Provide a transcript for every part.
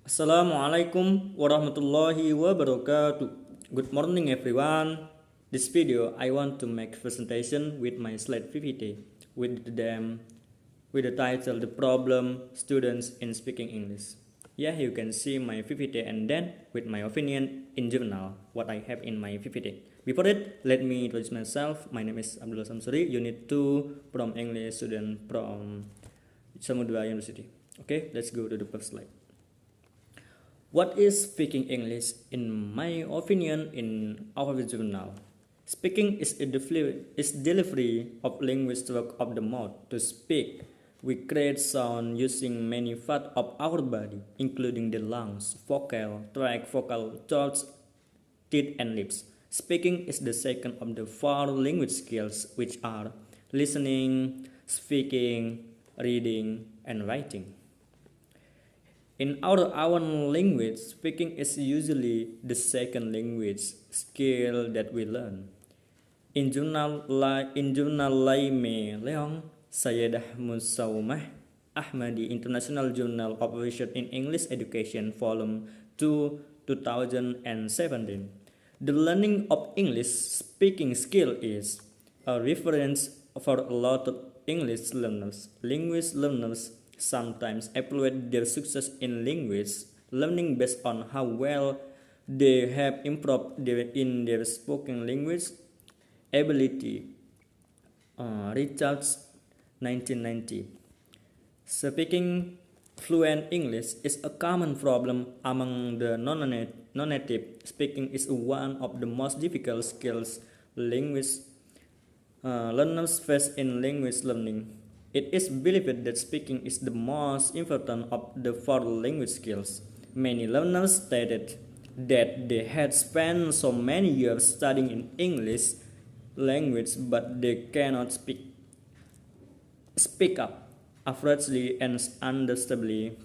Assalamualaikum warahmatullahi wabarakatuh. Good morning everyone. This video I want to make presentation with my slide PPT with the title The Problem Students in Speaking English. Yeah, you can see my PPT and then with my opinion in journal what I have in my PPT. Before it, let me introduce myself. My name is Abdullah Samsuri, Unit 2 from English student from Samudra University. Okay, let's go to the first slide. What is speaking English? In my opinion, in our journal, speaking is delivery of language work of the mouth. To speak, we create sound using many parts of our body, including the lungs, vocal tract, vocal cords, teeth, and lips. Speaking is the second of the four language skills, which are listening, speaking, reading, and writing. In our own language, speaking is usually the second language skill that we learn. In jurnal Laime Leong, Sayyidah Musaumah Ahmadi International Journal of Research in English Education, Volume 2, 2017. The learning of English speaking skill is a reference for a lot of English learners. Language learners sometimes evaluate their success in language learning based on how well they have improved in their spoken language ability. Richards, 1990. Speaking fluent English is a common problem among the non-native. Speaking is one of the most difficult skills language learners face in language learning. It is believed that speaking is the most important of the four language skills. Many learners stated that they had spent so many years studying in English language but they cannot speak up averagely and understandably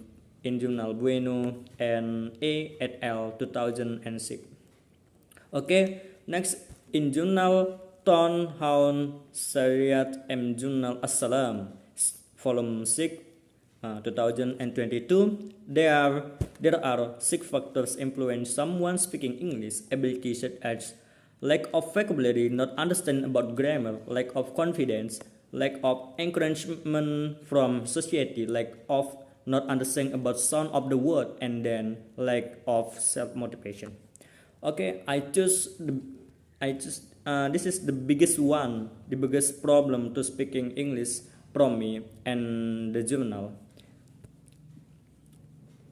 in Journal Bueno and A et al. 2006. Okay, next in Journal Ton Haun Syariat M Journal Assalam, Volume 6, 2022. There are 6 factors influence someone speaking English ability, such as lack of vocabulary, not understanding about grammar, lack of confidence, lack of encouragement from society, lack of not understanding about sound of the word, and then lack of self-motivation. Okay, this is the biggest problem to speaking English from me and the journal.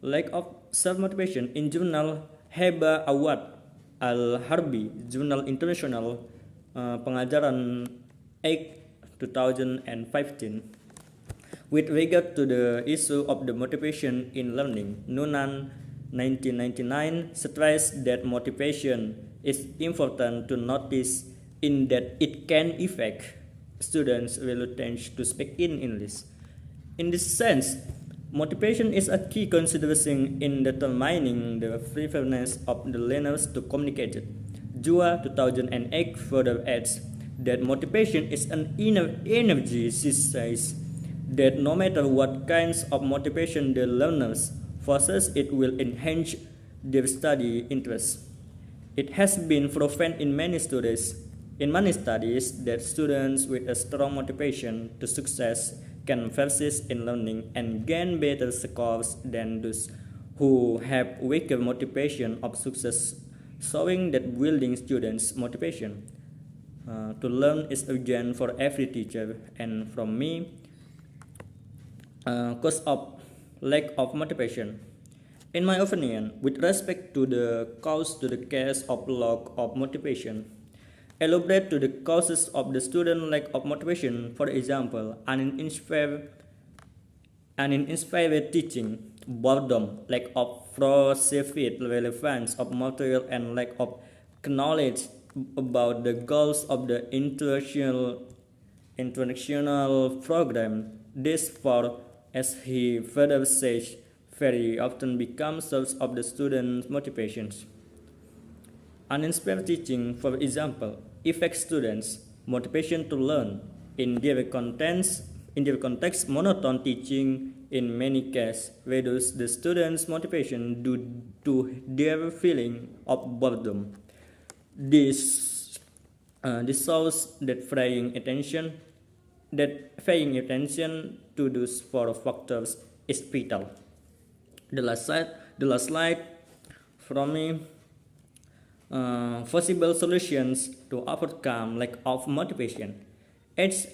Lack of self-motivation in journal Heba Awad Al-Harbi, Journal International, Pengajaran 8, 2015. With regard to the issue of the motivation in learning, Noonan, 1999, stressed that motivation is important to notice in that it can affect students' reluctance to speak in English. In this sense, motivation is a key consideration in determining the preparedness of the learners to communicate. Jua, 2008, further adds that motivation is an inner energy. She says that no matter what kinds of motivation the learners possess, it will enhance their study interest. It has been proven in many studies that students with a strong motivation to success can persist in learning and gain better scores than those who have weaker motivation of success, showing that building students' motivation to learn is urgent for every teacher. And from me, cause of lack of motivation. In my opinion, with respect to the case of lack of motivation, elaborate to the causes of the student lack of motivation. For example, uninspired teaching, boredom, lack of perceived relevance of material, and lack of knowledge about the goals of the international program. This for, as he further says, very often become source of the student's motivations. Uninspired teaching, for example, affects students' motivation to learn. In their context, monotone teaching in many cases reduce the students' motivation due to their feeling of boredom. This shows that paying attention to those four factors is vital. The last slide from me. Possible solutions to overcome lack of motivation. It's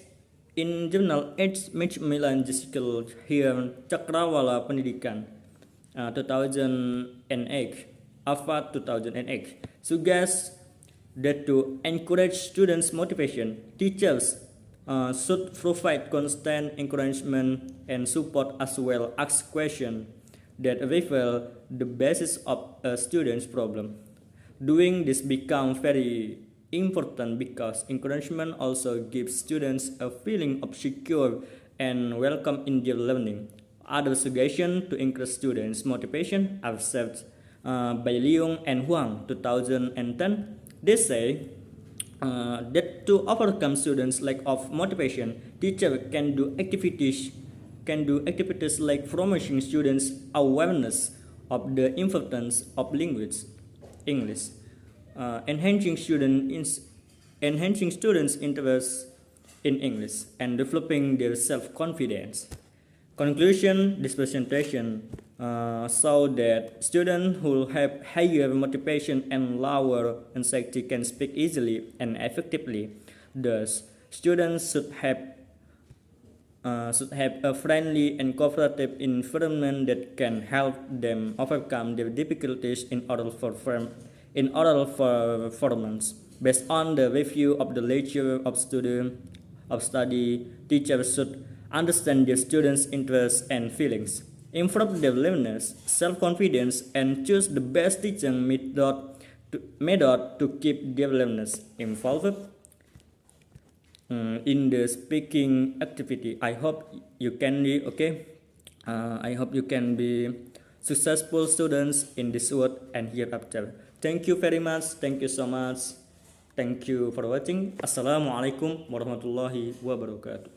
in jurnal It's Macmillan Jessical here Cakrawala Pendidikan 2008 Alpha 2008 suggests that to encourage students' motivation, teachers should provide constant encouragement and support as well as questions that reveal the basis of a student's problem. Doing this becomes very important because encouragement also gives students a feeling of secure and welcome in their learning. Other suggestions to increase students' motivation are set by Leung and Huang 2010. They say that to overcome students' lack of motivation, teachers can do activities like promoting students' awareness of the importance of language, English, enhancing students' interest in English, and developing their self-confidence. Conclusion: this presentation show that students who have higher motivation and lower anxiety can speak easily and effectively. Thus, students should have a friendly and cooperative environment that can help them overcome their difficulties in oral performance. Based on the review of the lecture of study, teachers should understand their students' interests and feelings, improve their learners' self-confidence, and choose the best teaching method to keep their learners involved in the speaking activity. I hope you can be okay. I hope you can be successful students in this world and hereafter. Thank you very much. Thank you so much. Thank you for watching. Assalamualaikum warahmatullahi wabarakatuh.